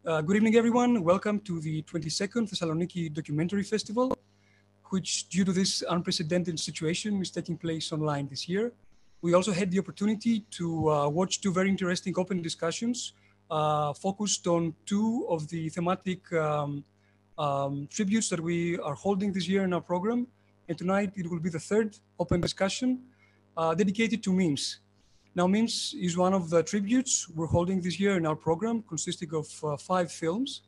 Good evening, everyone. Welcome to the 22nd Thessaloniki Documentary Festival, which, due to this unprecedented situation, is taking place online this year. We also had the opportunity to watch two very interesting open discussions focused on two of the thematic tributes that we are holding this year in our program. And tonight it will be the third open discussion dedicated to memes. Now, memes is one of the tributes we're holding this year in our program, consisting of 5 films.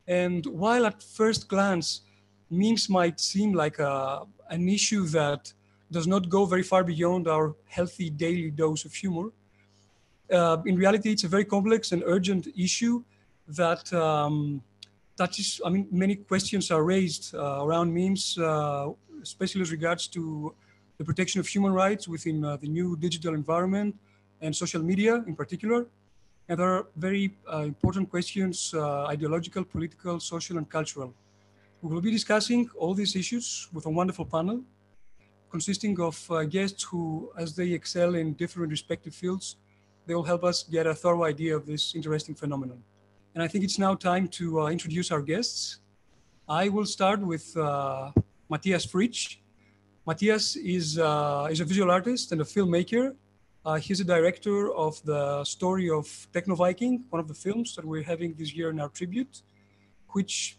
And while at first glance, memes might seem like an issue that does not go very far beyond our healthy daily dose of humor, in reality, it's a very complex and urgent issue that touches, many questions are raised around memes, especially as regards to the protection of human rights within the new digital environment and social media in particular. And there are very important questions, ideological, political, social, and cultural. We will be discussing all these issues with a wonderful panel consisting of guests who, as they excel in different respective fields, they will help us get a thorough idea of this interesting phenomenon. And I think it's now time to introduce our guests. I will start with Ματίας Φριτς. Ματίας is a visual artist and a filmmaker. He's a director of the story of Technoviking, one of the films that we're having this year in our tribute, which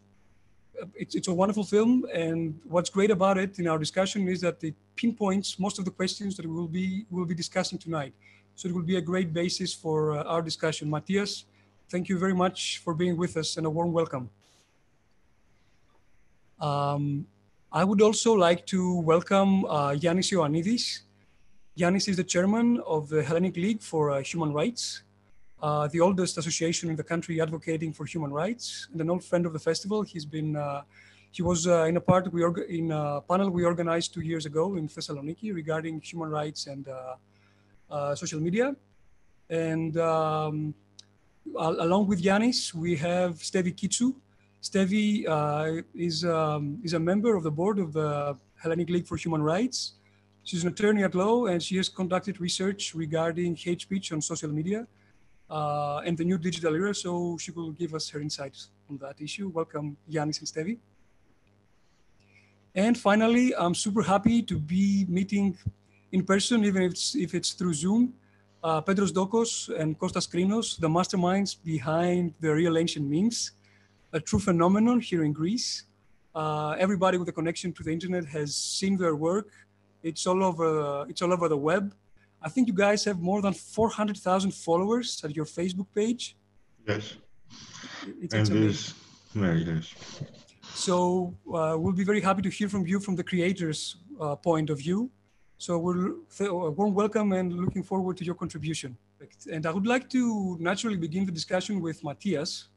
it's a wonderful film. And what's great about it in our discussion is that it pinpoints most of the questions that we'll be discussing tonight. So it will be a great basis for our discussion. Ματίας, thank you very much for being with us and a warm welcome. I would also like to welcome Giannis Iωαννίδης. Giannis is the chairman of the Hellenic League for Human Rights, the oldest association in the country advocating for human rights, and an old friend of the festival. He was in a panel we organized 2 years ago in Thessaloniki regarding human rights and social media. And along with Giannis, we have Stεύη Κίτσου. Stevie is a member of the board of the Hellenic League for Human Rights. She's an attorney at law, and she has conducted research regarding hate speech on social media and the new digital era, so she will give us her insights on that issue. Welcome, Giannis and Stevie. And finally, I'm super happy to be meeting in person, even if it's through Zoom, Pέτρος Ντόκος and Kostas Κρίνος, the masterminds behind the real ancient memes, a true phenomenon here in Greece. Everybody with a connection to the internet has seen their work. It's all over the web. I think you guys have more than 400,000 followers at your Facebook page. Yes. It's amazing. Yes. So we'll be very happy to hear from you from the creator's point of view. So a warm welcome and looking forward to your contribution. And I would like to naturally begin the discussion with Ματίας.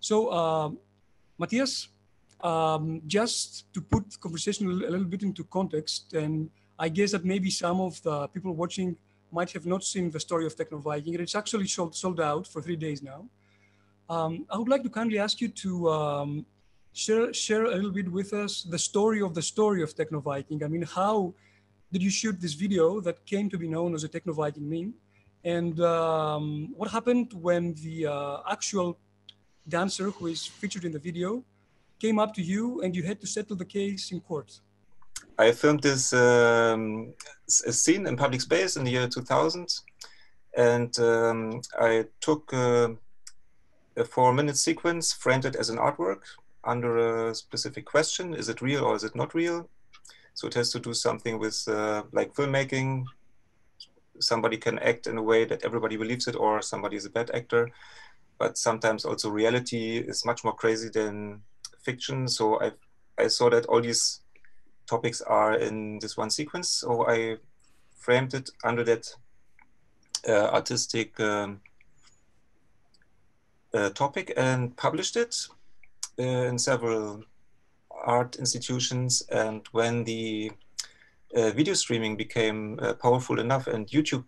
So, Ματίας, just to put the conversation a little bit into context, and I guess that maybe some of the people watching might have not seen the story of Technoviking, and it's actually sold out for 3 days now. I would like to kindly ask you to share a little bit with us the story of Technoviking. I mean, how did you shoot this video that came to be known as a Technoviking meme? And what happened when the actual dancer who is featured in the video came up to you and you had to settle the case in court? I filmed this a scene in public space in the year 2000, and I took a 4-minute sequence, framed it as an artwork under a specific question: is it real or is it not real? So it has to do something with like filmmaking. Somebody can act in a way that everybody believes it, or somebody is a bad actor. But sometimes also reality is much more crazy than fiction. So I saw that all these topics are in this one sequence. So I framed it under that artistic topic and published it in several art institutions. And when the video streaming became powerful enough and YouTube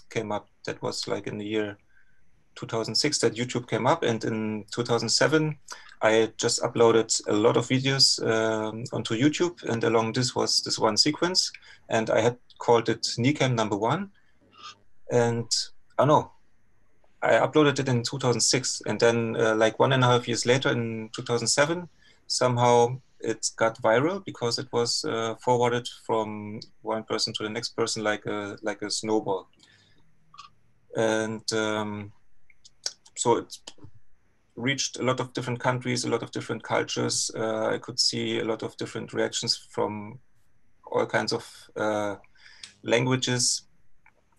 came up, that was like in the year 2006 that YouTube came up, and in 2007 I just uploaded a lot of videos onto YouTube, and along this was this one sequence, and I had called it Nicam #1. And I don't know, I uploaded it in 2006, and then like 1.5 years later, in 2007, somehow it got viral because it was forwarded from one person to the next person like a snowball, and so it reached a lot of different countries, a lot of different cultures. I could see a lot of different reactions from all kinds of languages.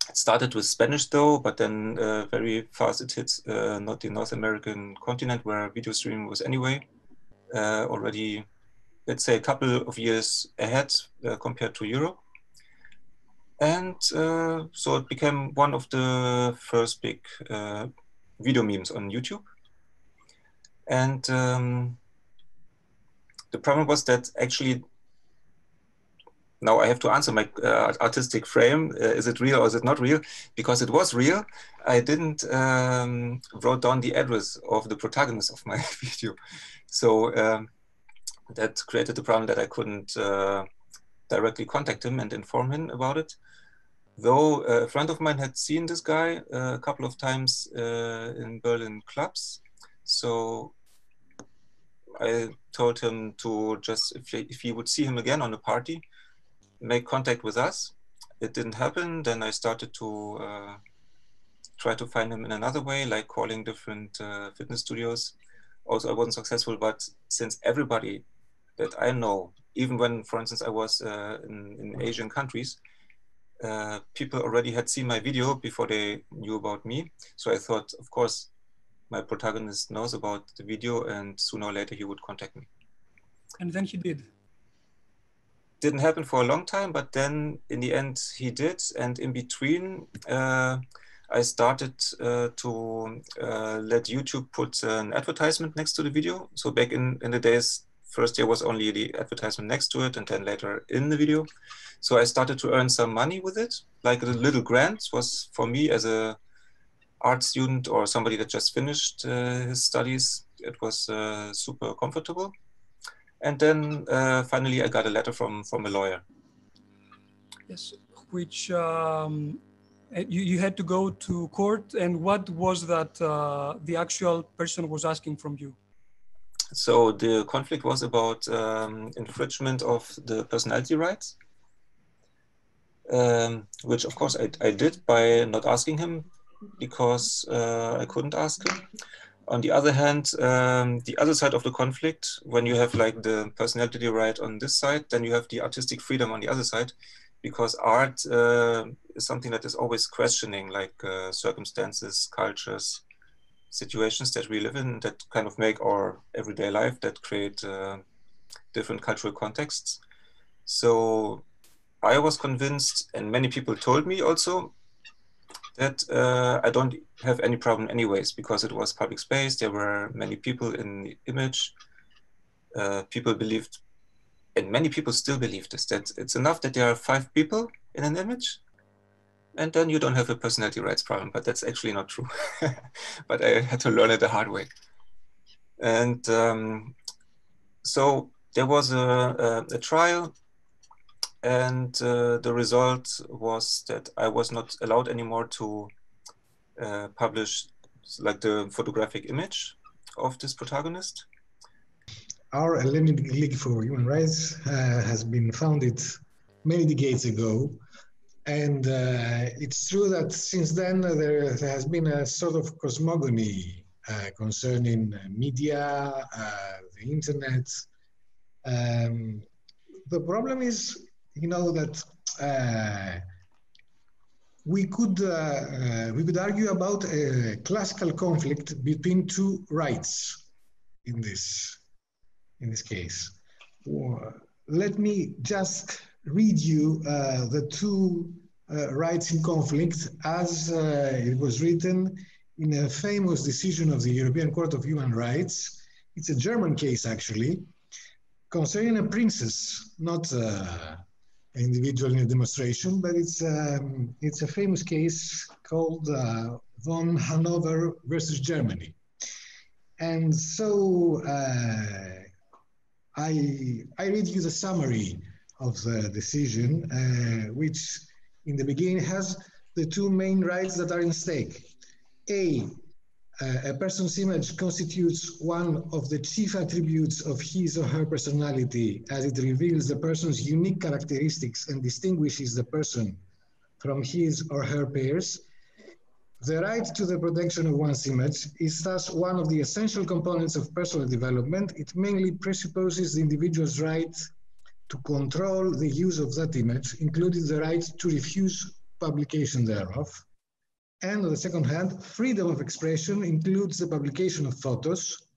It started with Spanish though, but then very fast it hit not the North American continent where video streaming was anyway, already, let's say, a couple of years ahead compared to Europe. And so it became one of the first big video memes on YouTube. And the problem was that actually, now I have to answer my artistic frame. Is it real or is it not real? Because it was real. I didn't wrote down the address of the protagonist of my video. So that created the problem that I couldn't directly contact him and inform him about it. Though a friend of mine had seen this guy a couple of times in Berlin clubs. So I told him to just, if he would see him again on a party, make contact with us. It didn't happen. Then I started to try to find him in another way, like calling different fitness studios. Also, I wasn't successful, but since everybody that I know, even when, for instance, I was in Asian countries, people already had seen my video before they knew about me. So I thought, of course, my protagonist knows about the video and sooner or later he would contact me. And then he did. Didn't happen for a long time, but then in the end he did. And in between, I started to let YouTube put an advertisement next to the video. So back in the days, first year was only the advertisement next to it and then later in the video. So I started to earn some money with it, like a little grant was for me as a art student or somebody that just finished his studies. It was super comfortable. And then finally I got a letter from a lawyer. Yes, which you had to go to court, and what was that the actual person was asking from you? So the conflict was about infringement of the personality rights, which of course I did by not asking him because I couldn't ask him. On the other hand, the other side of the conflict, when you have like the personality right on this side, then you have the artistic freedom on the other side, because art is something that is always questioning like circumstances, cultures, situations that we live in that kind of make our everyday life, that create different cultural contexts. So I was convinced, and many people told me also, that I don't have any problem anyways, because it was public space. There were many people in the image. People believed, and many people still believe this, that it's enough that there are 5 people in an image, and then you don't have a personality rights problem. But that's actually not true. But I had to learn it the hard way. And so there was a trial. And the result was that I was not allowed anymore to publish like the photographic image of this protagonist. Our Hellenic League for Human Rights has been founded many decades ago. And it's true that since then there has been a sort of cosmogony concerning media, the internet. The problem is, you know, that we could argue about a classical conflict between 2 rights in this case. Let me just read you the 2 rights in conflict as it was written in a famous decision of the European Court of Human Rights. It's a German case, actually, concerning a princess, not an individual in a demonstration, but it's a famous case called von Hanover versus Germany. And so I read you the summary of the decision, which in the beginning has the 2 main rights that are in stake. a person's image constitutes one of the chief attributes of his or her personality, as it reveals the person's unique characteristics and distinguishes the person from his or her peers. The right to the protection of one's image is thus one of the essential components of personal development. It mainly presupposes the individual's right to control the use of that image, including the right to refuse publication thereof. And on the second hand, freedom of expression includes the publication of photos.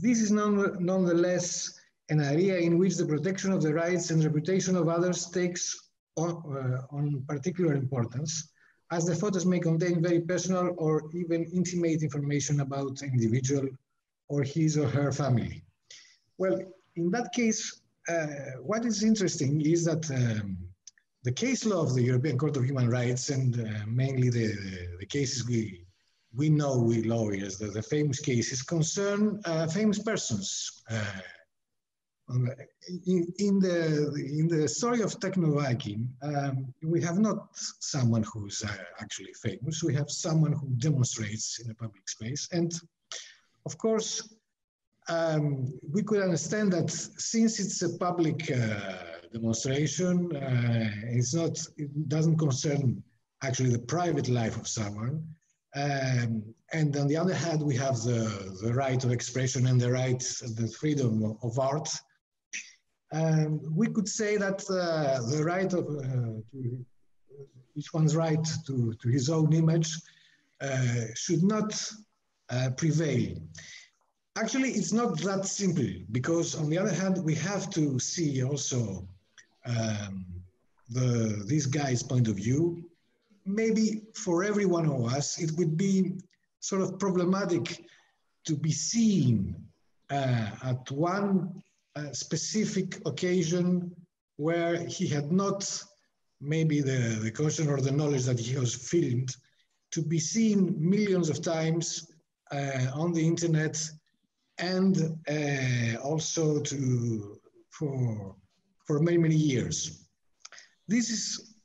This is nonetheless an area in which the protection of the rights and reputation of others takes on particular importance, as the photos may contain very personal or even intimate information about the individual or his or her family. Well, in that case, what is interesting is that the case law of the European Court of Human Rights, and mainly the cases we know, we lawyers, the famous cases, concern famous persons. In the story of Technoviking, we have not someone who's actually famous. We have someone who demonstrates in a public space. And of course, we could understand that since it's a public demonstration, it doesn't concern actually the private life of someone. And on the other hand, we have the right of expression and the right, the freedom of art. We could say that the right of each one's right to his own image should not prevail. Actually, it's not that simple, because on the other hand, we have to see also this guy's point of view. Maybe for every one of us, it would be sort of problematic to be seen at one specific occasion where he had not maybe the conscience or the knowledge that he was filmed, to be seen millions of times on the internet, and also for many, many years. This is,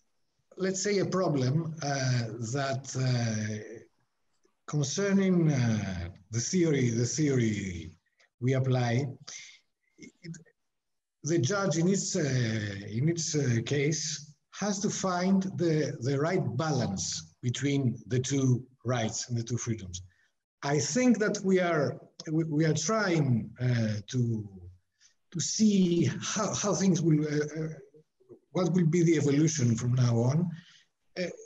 let's say, a problem that concerning the theory we apply. The judge in its case has to find the right balance between the two rights and the two freedoms. I think that we are trying to see how things will, what will be the evolution from now on.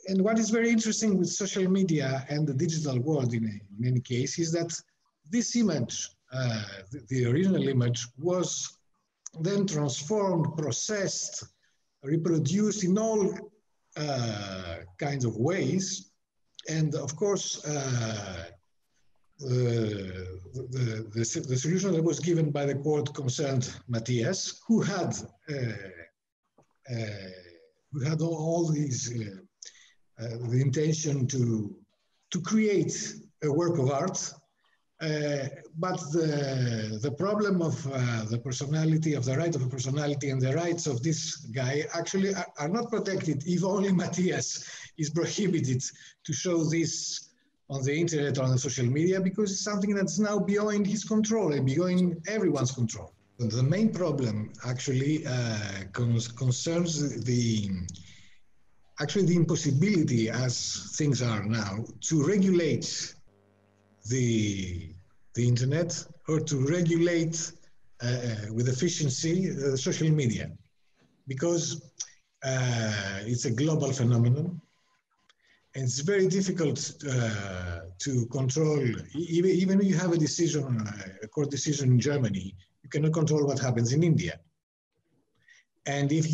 And what is very interesting with social media and the digital world in any case is that this image, the original image, was then transformed, processed, reproduced in all kinds of ways. And of course, the solution that was given by the court concerned Matias, who had all these, the intention to create a work of art. But the problem of the personality, of the right of a personality and the rights of this guy actually are not protected if only Matias is prohibited to show this on the internet or on the social media, because it's something that's now beyond his control and beyond everyone's control. And the main problem actually concerns the impossibility, as things are now, to regulate the internet, or to regulate with efficiency social media, because it's a global phenomenon, and it's very difficult to control. Even if you have a decision, a court decision in Germany, you cannot control what happens in India. And if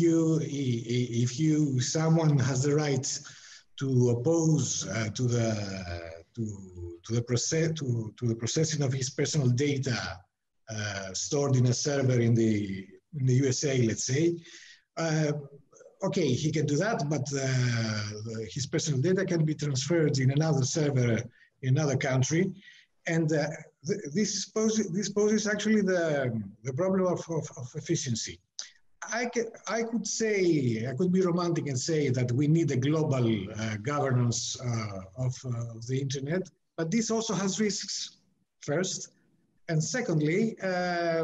someone has the right to oppose to the processing of his personal data stored in a server in the USA, let's say, okay, he can do that, but his personal data can be transferred in another server in another country, and this poses actually the problem of efficiency. I could say, I could be romantic and say that we need a global governance of the internet, but this also has risks, first. And secondly, I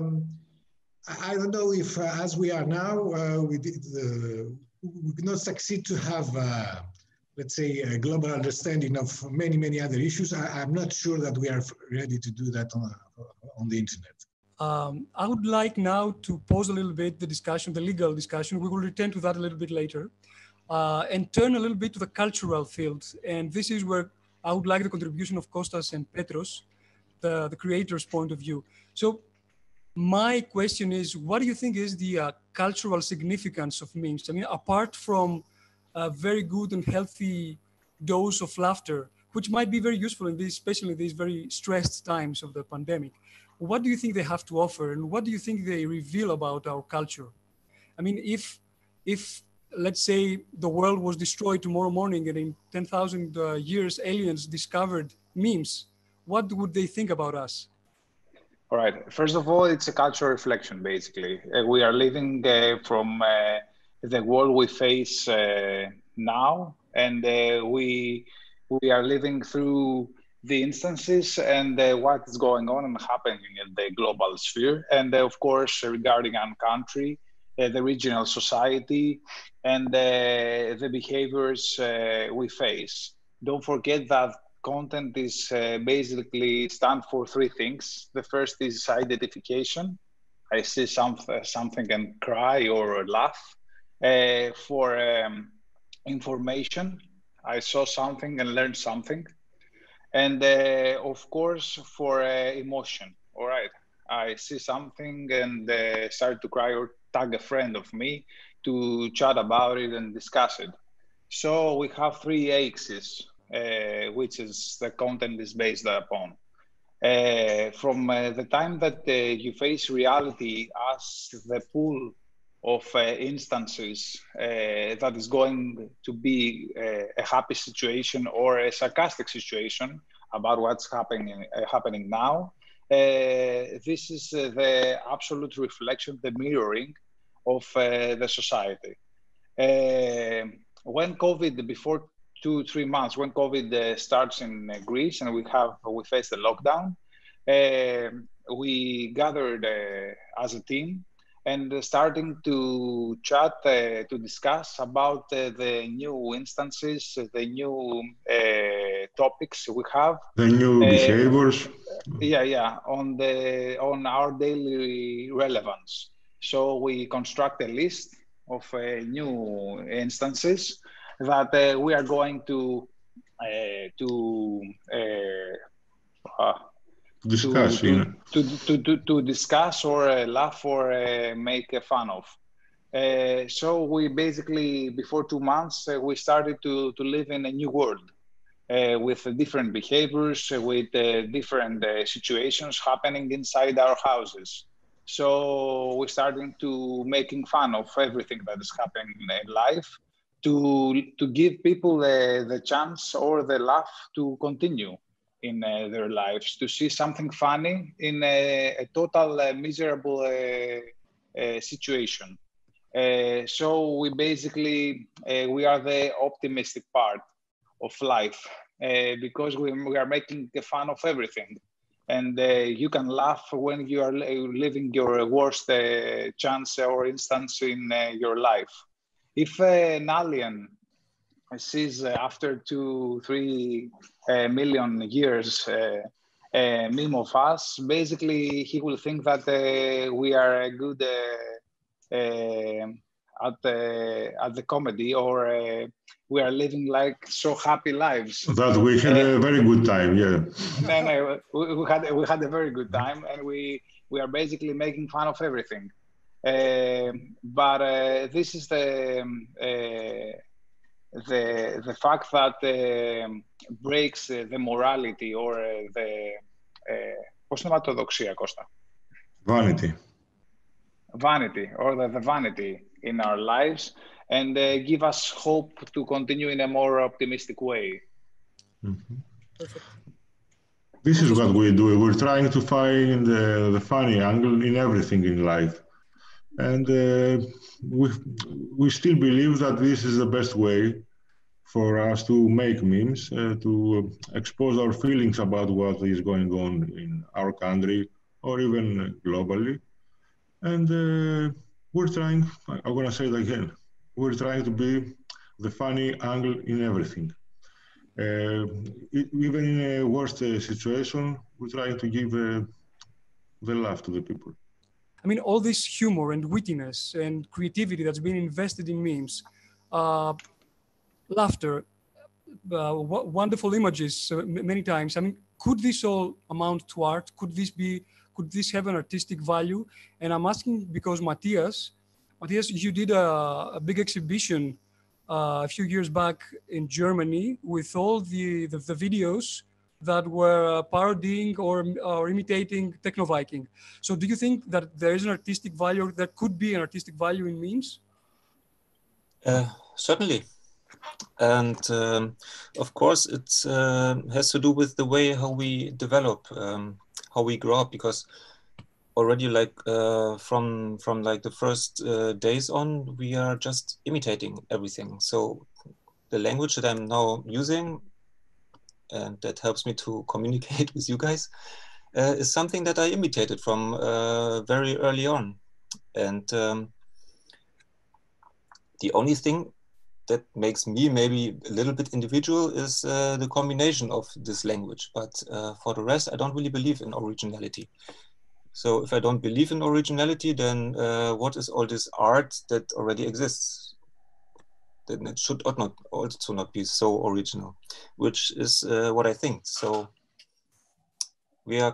don't know if, as we are now, we could not succeed to have, let's say, a global understanding of many, many other issues. I'm not sure that we are ready to do that on the internet. I would like now to pause a little bit the discussion, the legal discussion. We will return to that a little bit later, and turn a little bit to the cultural field. And this is where I would like the contribution of Kostas and Petros, the creator's point of view. So my question is, what do you think is the cultural significance of memes? I mean, apart from a very good and healthy dose of laughter, which might be very useful in these, especially in these very stressed times of the pandemic, what do you think they have to offer, and what do you think they reveal about our culture? I mean, if let's say the world was destroyed tomorrow morning and in 10,000 years aliens discovered memes, what would they think about us? All right. First of all, it's a cultural reflection, basically. We are living from the world we face now, and we are living through the instances and what is going on and happening in the global sphere. And of course, regarding our country, the regional society, and the behaviors we face. Don't forget that content is basically stand for three things. The first is identification. I see something and cry or laugh. For information, I saw something and learned something. And of course, for emotion. All right, I see something and start to cry or tag a friend of me to chat about it and discuss it. So we have three axes, which is the content is based upon. From the time that you face reality as the pool of instances that is going to be a happy situation or a sarcastic situation about what's happening now. This is the absolute reflection, the mirroring of the society. When COVID, before 2-3 months, when COVID starts in Greece and we face the lockdown, we gathered as a team and starting to chat, to discuss about the new instances, the new topics we have. The new behaviors. Yeah, on our daily relevance. So we construct a list of new instances that we are going to discuss, to discuss or laugh or make fun of. So we basically, before 2 months, we started to live in a new world with different behaviors, with different situations happening inside our houses. So we're starting to making fun of everything that is happening in life to give people the chance or the laugh to continue in their lives, to see something funny in a total miserable situation. So we basically, we are the optimistic part of life because we are making fun of everything. And you can laugh when you are living your worst chance or instance in your life. If an alien sees after 2-3 million years a meme of us, basically he will think that we are good at the comedy, or we are living like so happy lives. That we had a very good time, yeah. No, we had a very good time, and we are basically making fun of everything. But this is the fact that breaks the morality or the πώς είναι ματοδοξία, Κώστα? Vanity, or the vanity in our lives, and give us hope to continue in a more optimistic way. Mm-hmm. This is what we do. We're trying to find the funny angle in everything in life. And we still believe that this is the best way for us to make memes, to expose our feelings about what is going on in our country or even globally. And we're trying, I'm going to say it again, we're trying to be the funny angle in everything. Even in a worst situation, we're trying to give the laugh to the people. I mean, all this humor and wittiness and creativity that's been invested in memes, laughter, wonderful images many times. I mean, could this all amount to art? Could this have an artistic value? And I'm asking because Matias, you did a big exhibition a few years back in Germany with all the videos that were parodying or imitating Technoviking. So do you think that there is an artistic value, there could be an artistic value in memes? Certainly. And of course, it has to do with the way how we develop, how we grow up, because already like from like the first days on, we are just imitating everything. So the language that I'm now using, and that helps me to communicate with you guys, is something that I imitated from very early on. And the only thing that makes me maybe a little bit individual is the combination of this language. But for the rest, I don't really believe in originality. So if I don't believe in originality, then what is all this art that already exists? Then it should also not be so original, which is what I think. So we are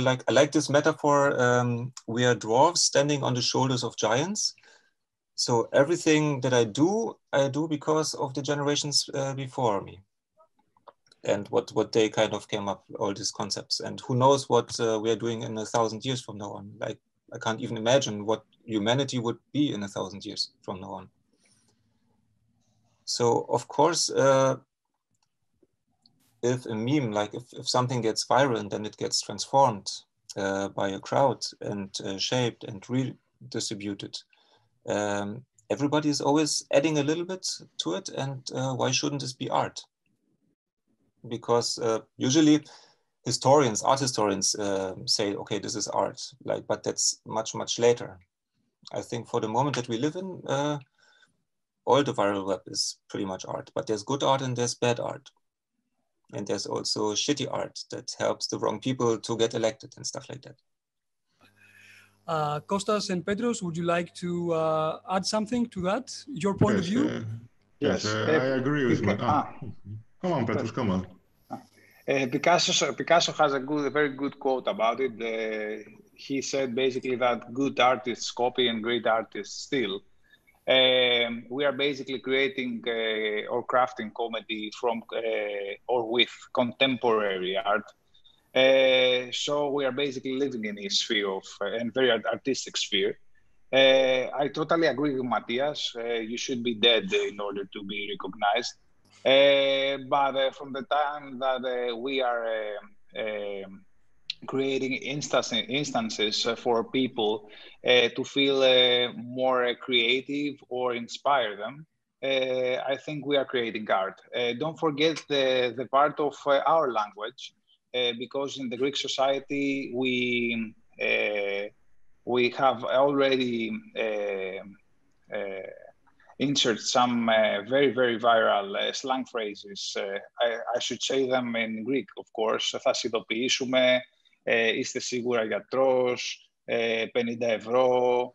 like, I like this metaphor. We are dwarves standing on the shoulders of giants. So everything that I do because of the generations before me, and what they kind of came up, all these concepts. And who knows what we are doing in 1,000 years from now on. Like, I can't even imagine what humanity would be in 1,000 years from now on. So of course, if a meme, like if something gets viral and then it gets transformed by a crowd and shaped and redistributed, everybody is always adding a little bit to it. And why shouldn't this be art? Because usually art historians say, okay, this is art, like, but that's much, much later. I think for the moment that we live in, all the viral web is pretty much art, but there's good art and there's bad art. And there's also shitty art that helps the wrong people to get elected and stuff like that. Kostas and Petros, would you like to add something to that? Your point of view? Yes, I agree with my... Come on, Petros, come on. Picasso has a very good quote about it. He said basically that good artists copy and great artists steal. We are basically creating or crafting comedy from or with contemporary art. So we are basically living in a sphere of and very artistic sphere. I totally agree with Matias. You should be dead in order to be recognized. But from the time that we are creating instances for people to feel more creative or inspire them, I think we are creating art. Don't forget the part of our language, because in the Greek society we have already insert some very, very viral slang phrases. I should say them in Greek, of course. Θα σε ειδοποιήσουμε, είστε σίγουρα γιατρός, 50 ευρώ,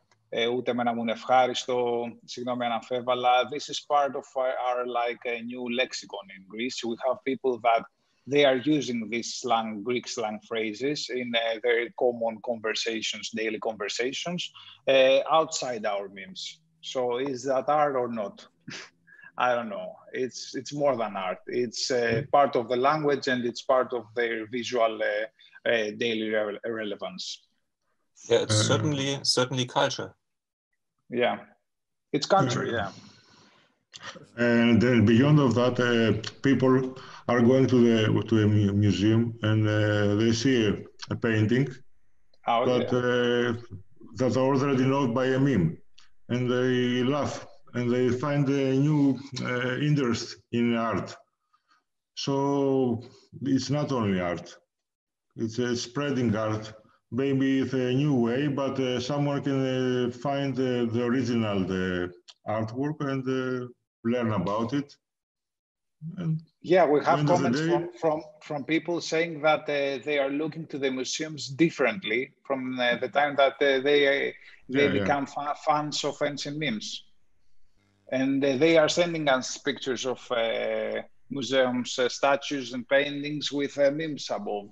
ούτε εμένα μου είναι ευχάριστο, συγγνώμη αν αμφέβαλα. This is part of our like a new lexicon in Greece. We have people that they are using these Greek slang phrases in very common conversations, daily conversations, outside our memes. So is that art or not? I don't know. It's more than art. It's part of the language and it's part of their visual daily relevance. Yeah, it's certainly culture. Yeah, it's culture. Yeah. And then beyond of that, people are going to a museum and they see a painting, but that are already known by a meme, and they laugh and they find a new interest in art. So it's not only art, it's a spreading art, maybe it's a new way, but someone can find the original artwork and learn about it. And yeah, we have comments from people saying that they are looking to the museums differently from the time that they become fans of ancient memes. And they are sending us pictures of museums, statues and paintings with memes above.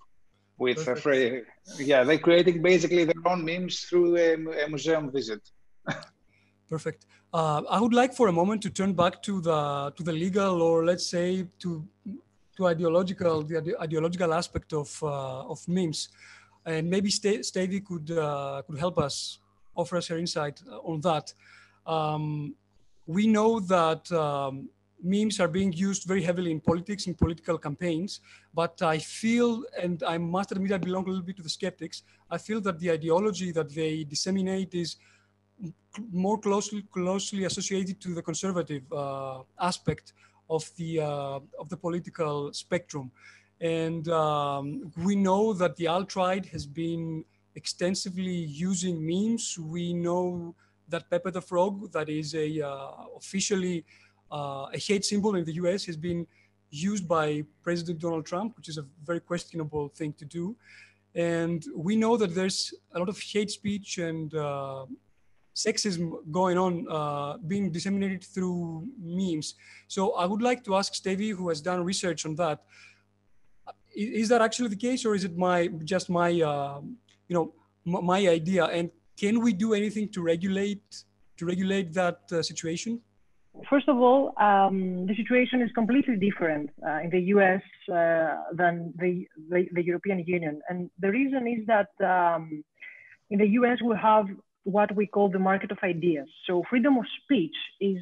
With they're creating basically their own memes through a museum visit. Perfect. I would like for a moment to turn back to the legal, or let's say to the ideological aspect of memes, and maybe Stevie could help us, offer us her insight on that. We know that memes are being used very heavily in politics, in political campaigns, but I feel, and I must admit I belong a little bit to the skeptics, I feel that the ideology that they disseminate is more closely associated to the conservative aspect of the political spectrum. And we know that the alt-right has been extensively using memes. We know that Pepe the Frog, that is officially a hate symbol in the US, has been used by President Donald Trump, which is a very questionable thing to do. And we know that there's a lot of hate speech and sexism going on, being disseminated through memes. So I would like to ask Stevie, who has done research on that, is that actually the case, or is it just my idea? And can we do anything to regulate that situation? First of all, the situation is completely different in the US than the European Union. And the reason is that in the US we have what we call the market of ideas. So freedom of speech is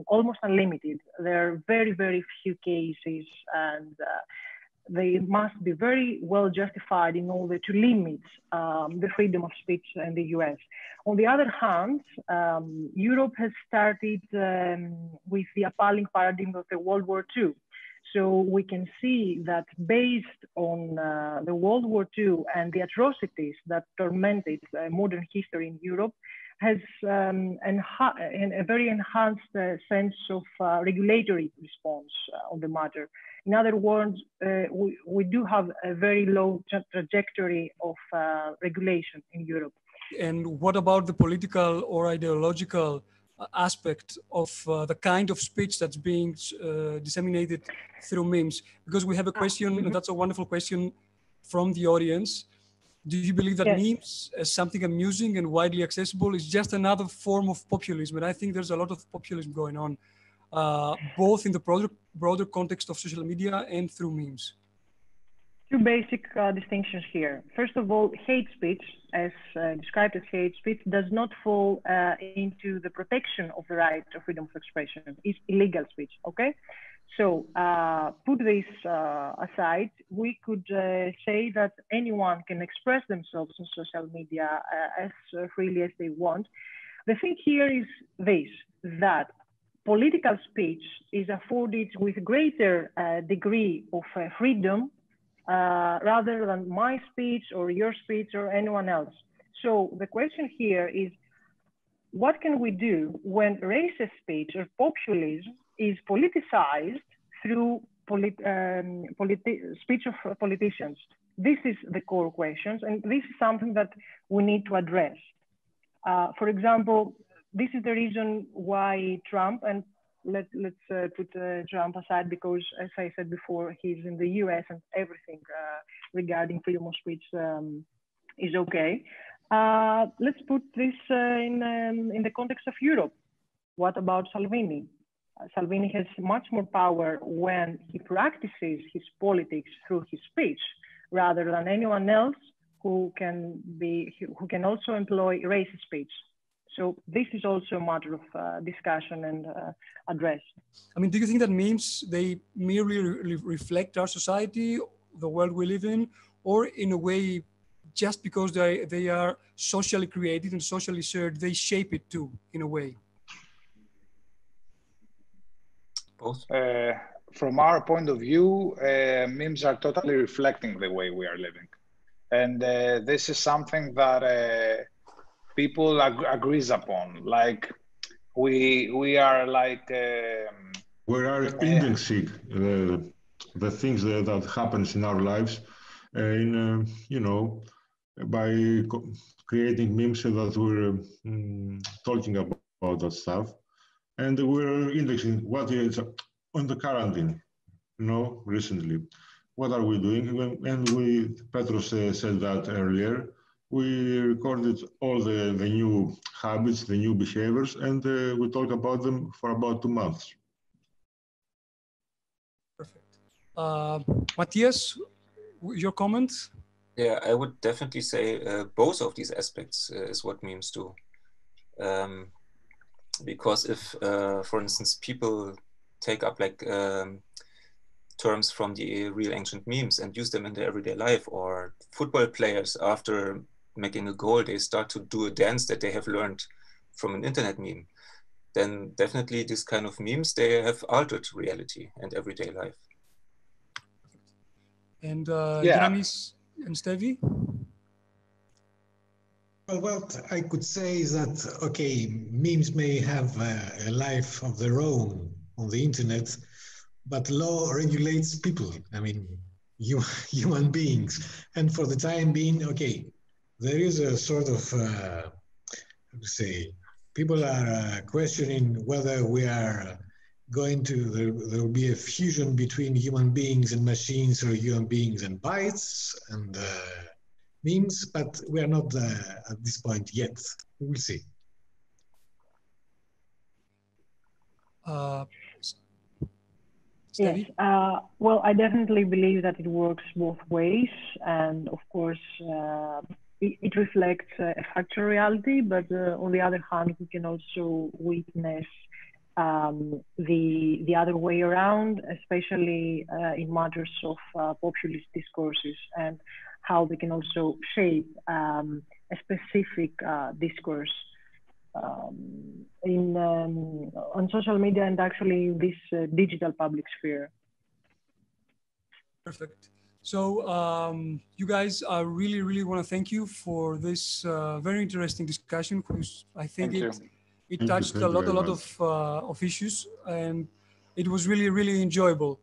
almost unlimited. There are very, very few cases, and they must be very well justified in order to limit the freedom of speech in the US. On the other hand, Europe has started with the appalling paradigm of the World War II. So we can see that based on the World War II and the atrocities that tormented modern history in Europe, has a very enhanced sense of regulatory response on the matter. In other words, we do have a very low trajectory of regulation in Europe. And what about the political or ideological aspect of the kind of speech that's being disseminated through memes? Because we have a question, and that's a wonderful question from the audience. Do you believe that memes, as something amusing and widely accessible, is just another form of populism? And I think there's a lot of populism going on, both in the broader context of social media and through memes. Two basic distinctions here. First of all, hate speech, as described as hate speech, does not fall into the protection of the right of freedom of expression. It's illegal speech, okay? So put this aside, we could say that anyone can express themselves on social media as freely as they want. The thing here is this, that political speech is afforded with greater degree of freedom rather than my speech or your speech or anyone else. So the question here is, what can we do when racist speech or populism is politicized through speech of politicians? This is the core questions, and this is something that we need to address. For example, this is the reason why Trump, and let's put Trump aside because, as I said before, he's in the US and everything regarding freedom of speech is okay. Let's put this in the context of Europe. What about Salvini? Salvini has much more power when he practices his politics through his speech rather than anyone else who can also employ racist speech. So this is also a matter of discussion and address. I mean, do you think that memes, they merely reflect our society, the world we live in, or in a way just because they are socially created and socially shared, they shape it too, in a way? Both. From our point of view, memes are totally reflecting the way we are living. And this is something that people agrees upon. Like we are like... we are indexing the things that happens in our lives you know, by creating memes that we're talking about that stuff. And we're indexing what is on the quarantine, you know, recently. What are we doing? And Petros said that earlier. We recorded all the new habits, the new behaviors, and we talk about them for about 2 months. Perfect. Matthias, your comments? Yeah, I would definitely say both of these aspects is what memes do. Because if, for instance, people take up like terms from the real ancient memes and use them in their everyday life, or football players after making a goal, they start to do a dance that they have learned from an internet meme, then definitely this kind of memes, they have altered reality and everyday life. And Giannis and Stevie? Well, what I could say is that, okay, memes may have a life of their own on the internet, but law regulates people, I mean, human beings. And for the time being, okay, there is a sort of, how to say, people are questioning whether we are going to, there will be a fusion between human beings and machines, or human beings and bytes and memes, but we are not at this point yet. We will see. Yes, well, I definitely believe that it works both ways, and of course, it reflects a factual reality, but on the other hand, we can also witness the other way around, especially in matters of populist discourses, and how they can also shape a specific discourse on social media and actually this digital public sphere. Perfect. So you guys, I really want to thank you for this very interesting discussion, because I think it touched a lot of issues, and it was really enjoyable.